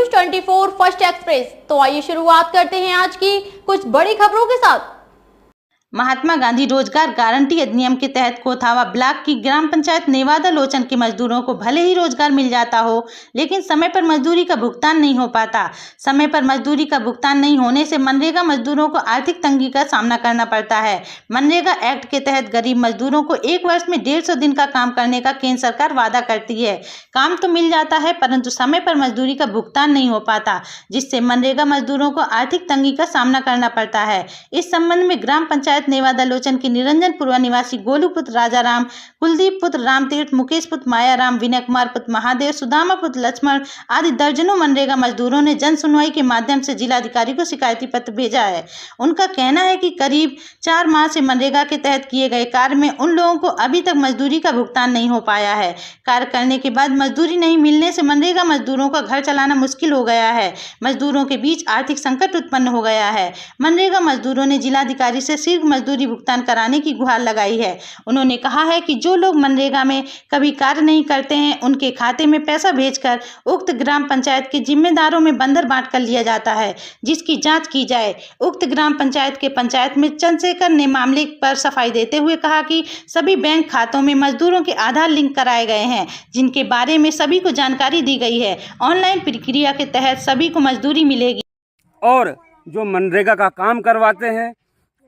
News 24 first express. तो आइए शुरुआत करते हैं आज की कुछ बड़ी खबरों के साथ। महात्मा गांधी रोजगार गारंटी अधिनियम के तहत कोथावा ब्लॉक की ग्राम पंचायत नेवादा लोचन के मजदूरों को भले ही रोजगार मिल जाता हो, लेकिन समय पर मजदूरी का भुगतान नहीं हो पाता। समय पर मजदूरी का भुगतान नहीं होने से मनरेगा मजदूरों को आर्थिक तंगी का सामना करना पड़ता है। मनरेगा एक्ट के तहत गरीब मजदूरों को एक वर्ष में 150 दिन का काम करने का केंद्र सरकार वादा करती है। काम तो मिल जाता है, परंतु समय पर मजदूरी का भुगतान नहीं हो पाता, जिससे मनरेगा मजदूरों को आर्थिक तंगी का सामना करना पड़ता है। इस संबंध में ग्राम पंचायत नेवादा लोचन की निरंजनपुरवा निवासी गोलू पुत्र राजाराम, कुलदीप पुत्र रामतीर्थ, मुकेश पुत्र मायाराम, विनय कुमार पुत्र महादेव, सुदामा पुत्र लक्ष्मण आदि दर्जनों मनरेगा मजदूरों ने जन सुनवाई के माध्यम से जिलाधिकारी को शिकायती पत्र भेजा है। उनका कहना है कि करीब 4 माह से मनरेगा के तहत किए गए कार्य में उन लोगों को अभी तक मजदूरी का भुगतान नहीं हो पाया है। कार्य करने के बाद मजदूरी नहीं मिलने से मनरेगा मजदूरों का घर चलाना मुश्किल हो गया है। मजदूरों के बीच आर्थिक संकट उत्पन्न हो गया है। मनरेगा मजदूरों ने जिलाधिकारी से शीघ्र मजदूरी भुगतान कराने की गुहार लगाई है। उन्होंने कहा है कि जो लोग मनरेगा में कभी कार्य नहीं करते हैं, उनके खाते में पैसा भेजकर उक्त ग्राम पंचायत के जिम्मेदारों में बंदर बांट कर लिया जाता है, जिसकी जांच की जाए। उक्त ग्राम पंचायत के पंचायत में चंद्रशेखर ने मामले पर सफाई देते हुए कहा कि सभी बैंक खातों में मजदूरों के आधार लिंक कराए गए हैं, जिनके बारे में सभी को जानकारी दी गई है। ऑनलाइन प्रक्रिया के तहत सभी को मजदूरी मिलेगी। और जो मनरेगा का काम करवाते हैं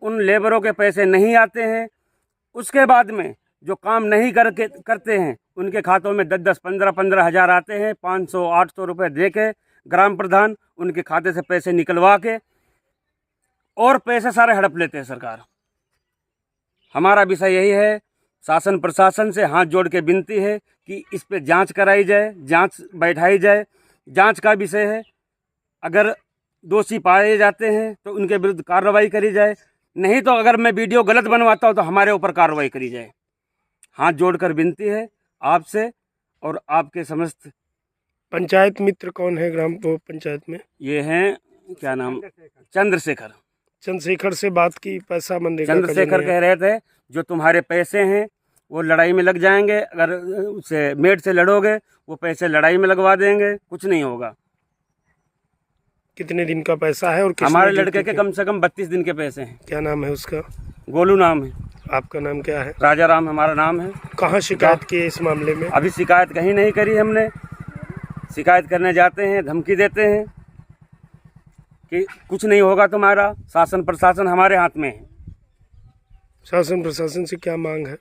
उन लेबरों के पैसे नहीं आते हैं। उसके बाद में जो काम नहीं करते हैं उनके खातों में 10-10, 15-15 हज़ार आते हैं। 500-800 रुपये दे के ग्राम प्रधान उनके खाते से पैसे निकलवा के और पैसे सारे हड़प लेते हैं सरकार। हमारा विषय यही है, शासन प्रशासन से हाथ जोड़ के विनती है कि इस पे जांच कराई जाए, जांच बैठाई जाए। जांच का विषय है, अगर दोषी पाए जाते हैं तो उनके विरुद्ध कार्रवाई करी जाए, नहीं तो अगर मैं वीडियो गलत बनवाता हूँ तो हमारे ऊपर कार्रवाई करी जाए। हाथ जोड़कर विनती है आपसे और आपके समस्त। पंचायत मित्र कौन है ग्राम पंचायत में? ये हैं, क्या नाम, चंद्रशेखर। चंद्रशेखर से बात की, पैसा मनरेगा का चंद्रशेखर कह रहे थे जो तुम्हारे पैसे हैं वो लड़ाई में लग जाएंगे, अगर उससे मेड से लड़ोगे वो पैसे लड़ाई में लगवा देंगे, कुछ नहीं होगा। कितने दिन का पैसा है? और हमारे लड़के के कम से कम 32 दिन के पैसे हैं। क्या नाम है उसका? गोलू नाम है। आपका नाम क्या है? राजाराम हमारा नाम है। कहाँ शिकायत की है इस मामले में? अभी शिकायत कहीं नहीं करी हमने। शिकायत करने जाते हैं, धमकी देते हैं कि कुछ नहीं होगा तुम्हारा। शासन प्रशासन हमारे हाथ में है। शासन प्रशासन से क्या मांग है?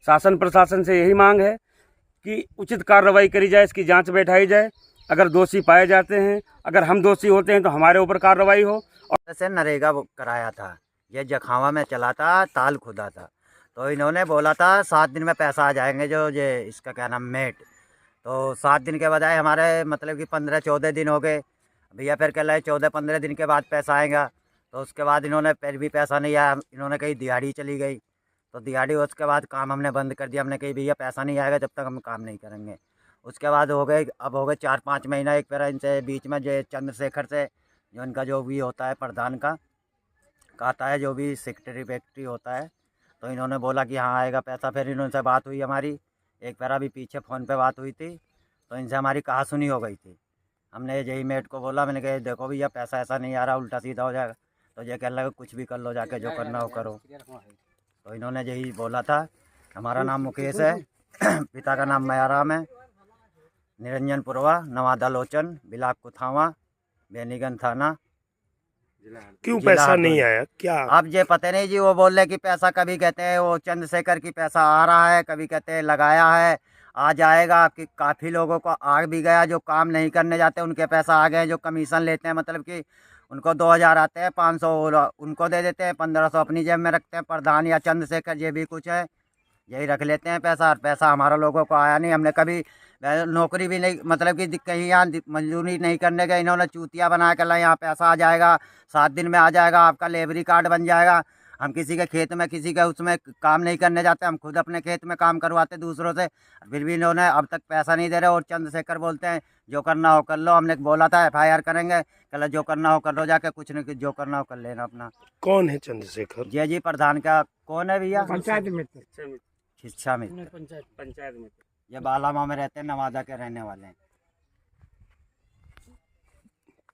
शासन प्रशासन से यही मांग है कि उचित कार्रवाई करी जाए, इसकी जांच बैठाई जाए। अगर दोषी पाए जाते हैं, अगर हम दोषी होते हैं तो हमारे ऊपर कार्रवाई हो। और से नरेगा कराया था, ये जखावा में चला था, ताल खुदा था, तो इन्होंने बोला था 7 दिन में पैसा आ जाएंगे, जो ये इसका क्या नाम मेट। तो 7 दिन के बजाय हमारे मतलब कि 15-14 दिन हो गए। भैया फिर कह रहे 14-15 दिन के बाद पैसा आएगा। तो उसके बाद इन्होंने फिर भी पैसा नहीं आया। इन्होंने कही दिहाड़ी चली गई, तो दिहाड़ी उसके बाद काम हमने बंद कर दिया। हमने कही भैया पैसा नहीं आएगा जब तक हम काम नहीं करेंगे। उसके बाद हो गए 4-5 महीना। एक फिर इनसे बीच में जो चंद्रशेखर से जो इनका जो भी होता है प्रधान का कहता है, जो भी सेक्रेटरी होता है, तो इन्होंने बोला कि हाँ आएगा पैसा। फिर इनसे बात हुई हमारी, एक बार अभी पीछे फ़ोन पे बात हुई थी, तो इनसे हमारी कहा सुनी हो गई थी। हमने यही मेट को बोला, मैंने कहा देखो भैया पैसा ऐसा नहीं आ रहा, उल्टा सीधा हो जाएगा। तो ये कहने लगा कुछ भी कर लो, जाके जो करना हो करो। तो इन्होंने यही बोला था। हमारा नाम मुकेश है, पिता का नाम मायाराम है, निरंजनपुरवा, नवादा लोचन, ब्लॉक कुथावा, बेनीगंज थाना। क्यों पैसा नहीं आया क्या? अब ये पता नहीं जी। वो बोल रहे कि पैसा, कभी कहते हैं वो चंद्रशेखर की पैसा आ रहा है, कभी कहते हैं लगाया है, आ जाएगा। कि काफ़ी लोगों को आ भी गया, जो काम नहीं करने जाते उनके पैसा आ गए। जो कमीशन लेते हैं, मतलब कि उनको 2000 आते हैं, 500 उनको दे देते हैं, 1500 अपनी जेब में रखते हैं। प्रधान या चंद्रशेखर ये भी कुछ है, यही रख लेते हैं पैसा। और पैसा हमारा लोगों को आया नहीं। हमने कभी नौकरी भी नहीं, मतलब कि कहीं यहाँ मजदूरी नहीं करने गए। इन्होंने चूतिया बना कर यहाँ पैसा आ जाएगा, 7 दिन में आ जाएगा, आपका लेबरी कार्ड बन जाएगा। हम किसी के खेत में, किसी के उसमें काम नहीं करने जाते, हम खुद अपने खेत में काम करवाते दूसरों से। फिर भी इन्होंने अब तक पैसा नहीं दे रहे। और चंद्रशेखर बोलते हैं जो करना हो कर लो। हमने बोला था FIR करेंगे, कल जो करना हो कर लो, जाके कुछ नहीं, जो करना हो कर लेना अपना। कौन है चंद्रशेखर? जी प्रधान का कौन है भैया? पंचायत मित्र। शिक्षा मित्र, पंचायत में ये बालामाव में रहते हैं, नवादा के रहने वाले हैं।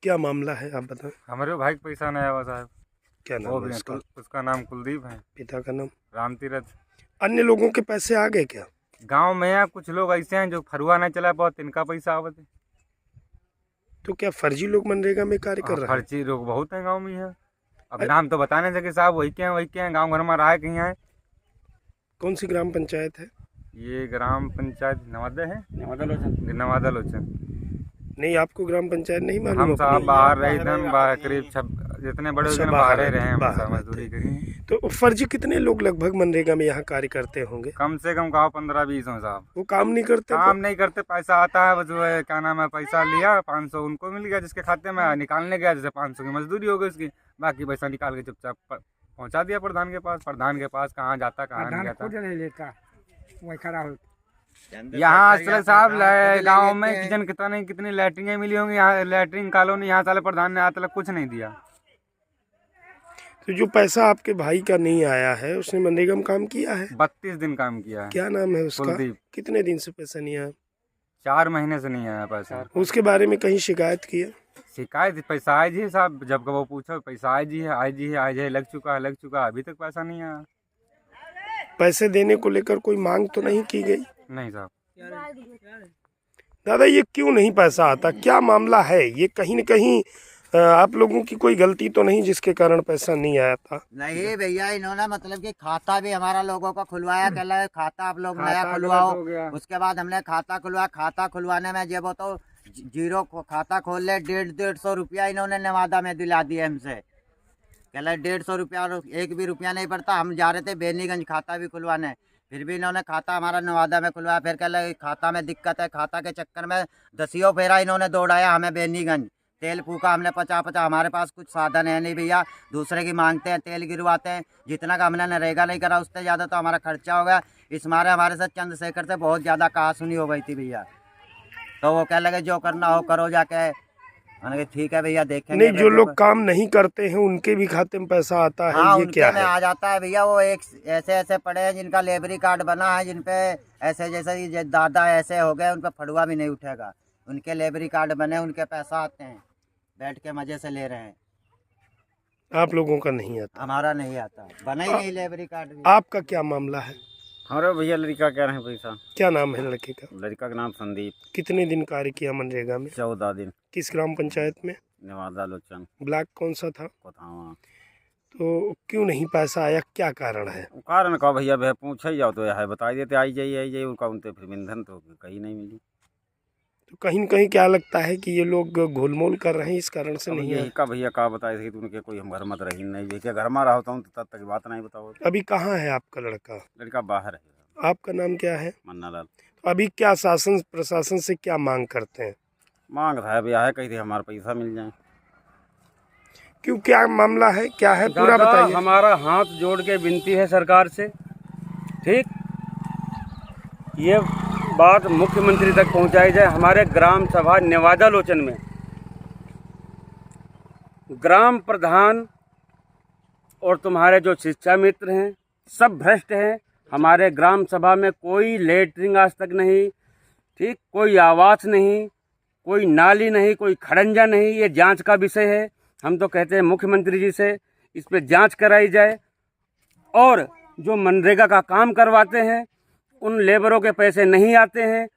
क्या मामला है आप बताएं। हमारे भाई को पैसा नहीं आया साहब। क्या वो नाम भी है है, उसका? उसका नाम कुलदीप है। पिता का नाम? राम तीरथ। अन्य लोगों के पैसे आ गए क्या? गांव में है कुछ लोग ऐसे हैं जो फरुआ नहीं चला बहुत, इनका पैसा आवत है। तो क्या फर्जी लोग मनरेगा में कार्य कर रहे हैं? खर्ची लोग बहुत हैं गांव में है। अब नाम तो बता नहीं सके साहब, वही के हैं गांव घर में रहा कहीं है। कौन सी ग्राम पंचायत है? ये ग्राम पंचायत नवादा है। नवादा लोचन। नवादा लोचन। नहीं, आपको ग्राम पंचायत नहीं मालूम? हम साहब अपनी? बाहर रहे धन करीब जितने बड़े अच्छा, हुए बाहर ही बाहर रहे हैं, रहते। मजदूरी करी। तो फर्जी कितने लोग लगभग मनरेगा में यहाँ कार्य करते होंगे? कम से कम कहा 15-20 हो साहब। वो काम नहीं करते? काम नहीं करते, पैसा आता है बस वो है, क्या नाम है, पैसा लिया 500 उनको मिल गया जिसके खाते में, निकालने गया जैसे 500 की मजदूरी हो गई उसकी, बाकी पैसा निकाल के चुपचाप पहुंचा दिया प्रधान के पास। प्रधान के पास कहाँ जाता कहाँ नहीं जाता। यहाँ असल साहब गांव में किचन कितनी लैट्रिन मिली होंगी, यहाँ लैट्रिन कॉलोनी, यहाँ साले प्रधान ने आज तक कुछ नहीं दिया। तो जो पैसा आपके भाई का नहीं आया है, उसने मनरेगा में काम किया है? 32 दिन काम किया है। क्या नाम है उसका? कुलदीप। कितने दिन से पैसा नहीं आया? 4 महीने से नहीं आया पैसा। उसके बारे में कहीं शिकायत की है? शिकायत पैसा आए जी है साहब, जब वो पूछो पैसा आए जी है, आए जी है, आज है, लग चुका है, अभी तक पैसा नहीं आया। पैसे देने को लेकर कोई मांग तो नहीं की गई? नहीं साहब। दादा, ये क्यों नहीं पैसा आता, क्या मामला है? ये कहीं न कहीं आप लोगों की कोई गलती तो नहीं जिसके कारण पैसा नहीं आया था? नहीं भैया, इन्होंने मतलब कि खाता भी हमारा लोगों का खुलवाया, कल खाता आप लोग नया खुलवाओ। उसके बाद हमने खाता खुलवाया, खाता खुलवाने में जब वो तो जीरो खाता खोल ले, 150 रुपया इन्होंने नवादा में दिला दिया हमसे। कल 150 रुपया और 1 भी रुपया नहीं पड़ता। हम जा रहे थे बेनीगंज खाता भी खुलवाने, फिर भी इन्होंने खाता हमारा नवादा में खुलवाया। फिर कल खाता में दिक्कत है, खाता के चक्कर में 10 फेरा इन्होंने दौड़ाया हमें बेनीगंज। तेल फूका हमने 50-50, हमारे पास कुछ साधन है नहीं भैया, दूसरे की मांगते हैं, तेल गिरवाते हैं। जितना का हमने नरेगा नहीं करा उससे ज़्यादा तो हमारा खर्चा हो गया। इस मारे हमारे साथ चंद्रशेखर से बहुत ज़्यादा कहासुनी हो गई थी भैया। तो वो कह लगे जो करना हो करो जाके। मैंने कहा ठीक है भैया देखेंगे। नहीं, जो लोग काम नहीं करते हैं उनके भी खाते में पैसा आता है? हाँ, ये उनके क्या में है? आ जाता है भैया। वो एक ऐसे पड़े हैं जिनका लेबरी कार्ड बना है, जिनपे ऐसे जैसे दादा ऐसे हो गए, उन पर फड़ुआ भी नहीं उठेगा। उनके लेबरी कार्ड बने, उनके पैसा आते हैं, बैठ के मजे से ले रहे हैं। आप लोगों का नहीं आता? हमारा नहीं आता, बना ही नहीं लेबरी कार्ड भी। आपका क्या मामला है? हमारे भैया लड़का कह रहे हैं पैसा। क्या नाम है लड़के का? लड़का का नाम संदीप। कितने दिन कार्य किया मनरेगा में? 14 दिन। किस ग्राम पंचायत में? नवादा लोचन। ब्लॉक कौन सा था? कोथावा। तो क्यों नहीं पैसा आया, क्या कारण है? कारण का भैया भैया पूछे जाओ तो है बता देते, आई जाइए उनका, उनते फिर ईंधन तो कहीं नहीं मिली। तो कहीं न कहीं क्या लगता है कि ये लोग घोलमोल कर रहे हैं, इस कारण से नहीं यही आया? का भैया का बताए थे उनके कोई हम घर मत रही नहीं, देखिए घर में रहता हूँ तो तब तक बात नहीं बताओ। अभी कहाँ है आपका लड़का? लड़का बाहर है। आपका नाम क्या है? मन्ना लाल। तो अभी क्या शासन प्रशासन से क्या मांग करते हैं? मांग रहा है भैया है, कही थी हमारा पैसा मिल जाए। क्यों, क्या मामला है, क्या है, पूरा दादा, बताइए। हमारा हाथ जोड़ के विनती है सरकार से, ठीक, ये बात मुख्यमंत्री तक पहुंचाई जाए। हमारे ग्राम सभा नवादा लोचन में ग्राम प्रधान और तुम्हारे जो शिक्षा मित्र हैं सब भ्रष्ट हैं। हमारे ग्राम सभा में कोई लेटरिंग आज तक नहीं, ठीक, कोई आवास नहीं, कोई नाली नहीं, कोई खड़ंजा नहीं। ये जांच का विषय है। हम तो कहते हैं मुख्यमंत्री जी से इस पे जांच कराई जाए, और जो मनरेगा का काम करवाते हैं उन लेबरों के पैसे नहीं आते हैं।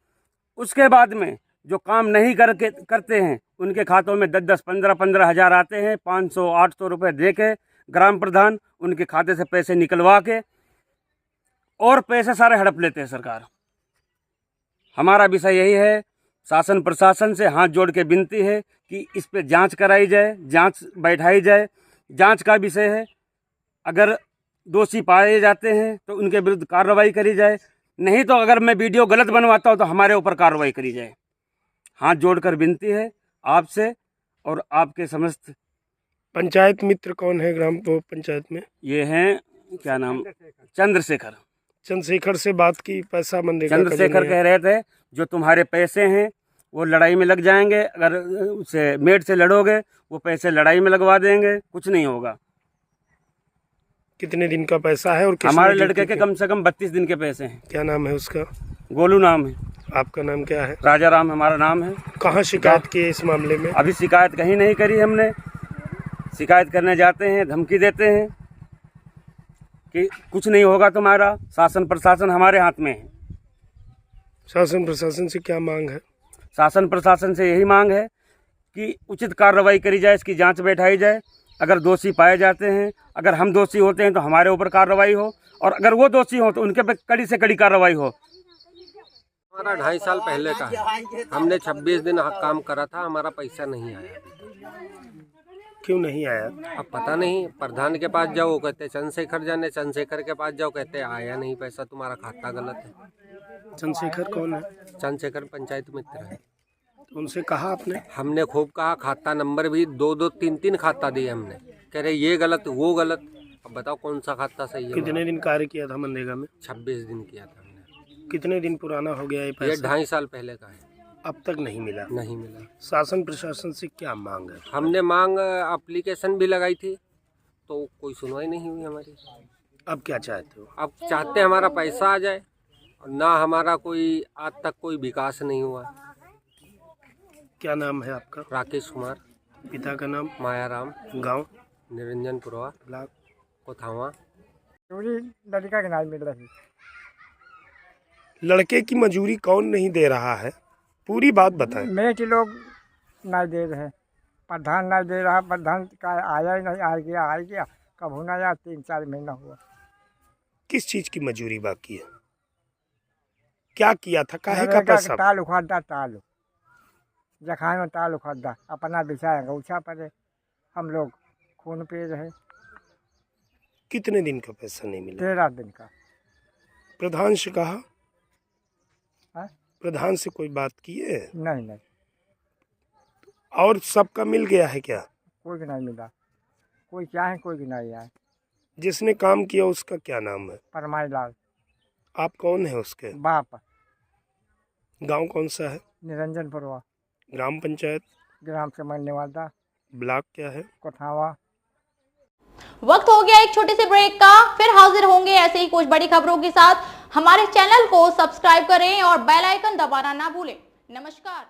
उसके बाद में जो काम नहीं करते हैं उनके खातों में 10-10, 15-15 हज़ार आते हैं। 500-800 रुपये दे के ग्राम प्रधान उनके खाते से पैसे निकलवा के और पैसे सारे हड़प लेते हैं सरकार। हमारा विषय यही है, शासन प्रशासन से हाथ जोड़ के विनती है कि इस पे जांच कराई जाए, जांच बैठाई जाए। जांच का विषय है, अगर दोषी पाए जाते हैं तो उनके विरुद्ध कार्रवाई करी जाए, नहीं तो अगर मैं वीडियो गलत बनवाता हूँ तो हमारे ऊपर कार्रवाई करी जाए। हाथ जोड़कर विनती है आपसे और आपके समस्त। पंचायत मित्र कौन है ग्राम पंचायत में? ये हैं, क्या नाम, चंद्रशेखर। चंद्रशेखर से बात की, पैसा मनरेगा का चंद्रशेखर लेने कह रहे थे जो तुम्हारे पैसे हैं वो लड़ाई में लग जाएंगे, अगर उससे मेट से लड़ोगे वो पैसे लड़ाई में लगवा देंगे, कुछ नहीं होगा। कितने दिन का पैसा है और किसने हमारे ड्यूटी लड़के के की? कम से कम 32 दिन के पैसे हैं। क्या नाम है उसका? गोलू नाम है। आपका नाम क्या है? राजा राम हमारा नाम है। कहाँ शिकायत की है इस मामले में? अभी शिकायत कहीं नहीं करी हमने। शिकायत करने जाते हैं, धमकी देते हैं कि कुछ नहीं होगा तुम्हारा। शासन प्रशासन हमारे हाथ में है। शासन प्रशासन से क्या मांग है? शासन प्रशासन से यही मांग है कि उचित कार्रवाई करी जाए, इसकी जांच बैठाई जाए। अगर दोषी पाए जाते हैं, अगर हम दोषी होते हैं तो हमारे ऊपर कार्रवाई हो, और अगर वो दोषी हो तो उनके पे कड़ी से कड़ी कार्रवाई हो। हमारा 2.5 साल पहले का है। हमने 26 दिन काम करा था, हमारा पैसा नहीं आया अभी तक। क्यों नहीं आया? अब पता नहीं, प्रधान के पास जाओ कहते चंद्रशेखर जाने, चंद्रशेखर के पास जाओ कहते आया नहीं पैसा, तुम्हारा खाता गलत है। चंद्रशेखर कौन है? चंद्रशेखर पंचायत मित्र है। तो उनसे कहा आपने? हमने खूब कहा, खाता नंबर भी 2-2, 3-3 खाता दिए हमने। कह रहे ये गलत वो गलत। अब बताओ कौन सा खाता सही है? कितने दिन कार्य किया था मनरेगा में? 26 दिन किया था हमने। कितने दिन पुराना हो गया ये ये पैसा? 2.5 साल पहले का है। अब तक नहीं मिला? नहीं मिला। शासन प्रशासन से क्या मांग है? हमने मांग एप्लीकेशन भी लगाई थी, तो कोई सुनवाई नहीं हुई हमारी। अब क्या चाहते हो? अब चाहते हैं हमारा पैसा आ जाए, और ना हमारा कोई आज तक कोई विकास नहीं हुआ। क्या नाम है आपका? राकेश कुमार। पिता का नाम? मायाराम। गांव? निरंजनपुरवा, ब्लॉक? कोथावा। लड़का के नाम मिल रही। लड़के की मजूरी कौन नहीं दे रहा है? पूरी बात बताएं। मेट लोग नहीं दे रहे, प्रधान नहीं दे रहा। प्रधान का आया ही नहीं, आ गया कब होना यार, 3-4 महीना हुआ। किस चीज की मजूरी बाकी है? क्या किया था? काहे का पैसा? टाल उखाड़ा, टाल जखान में टाल उखाड़ा, अपना बिछाया गौछा पर हम लोग खून पे रहे। कितने दिन का पैसा नहीं मिला? 13 दिन का। प्रधान से कहा? हाँ? प्रधान से कोई बात की है? नहीं। और सबका मिल गया है क्या? कोई भी नहीं मिला। कोई क्या है, कोई भी नहीं आया। जिसने काम किया उसका क्या नाम है? परमाई लाल। आप कौन है उसके? बाप। गांव कौन सा है? निरंजनपुरवा। ग्राम पंचायत? ग्राम समझ नेवादा। ब्लॉक क्या है? कोठावा। वक्त हो गया एक छोटे से ब्रेक का, फिर हाजिर होंगे ऐसे ही कुछ बड़ी खबरों के साथ। हमारे चैनल को सब्सक्राइब करें और बेल आइकन दबाना ना भूलें। नमस्कार।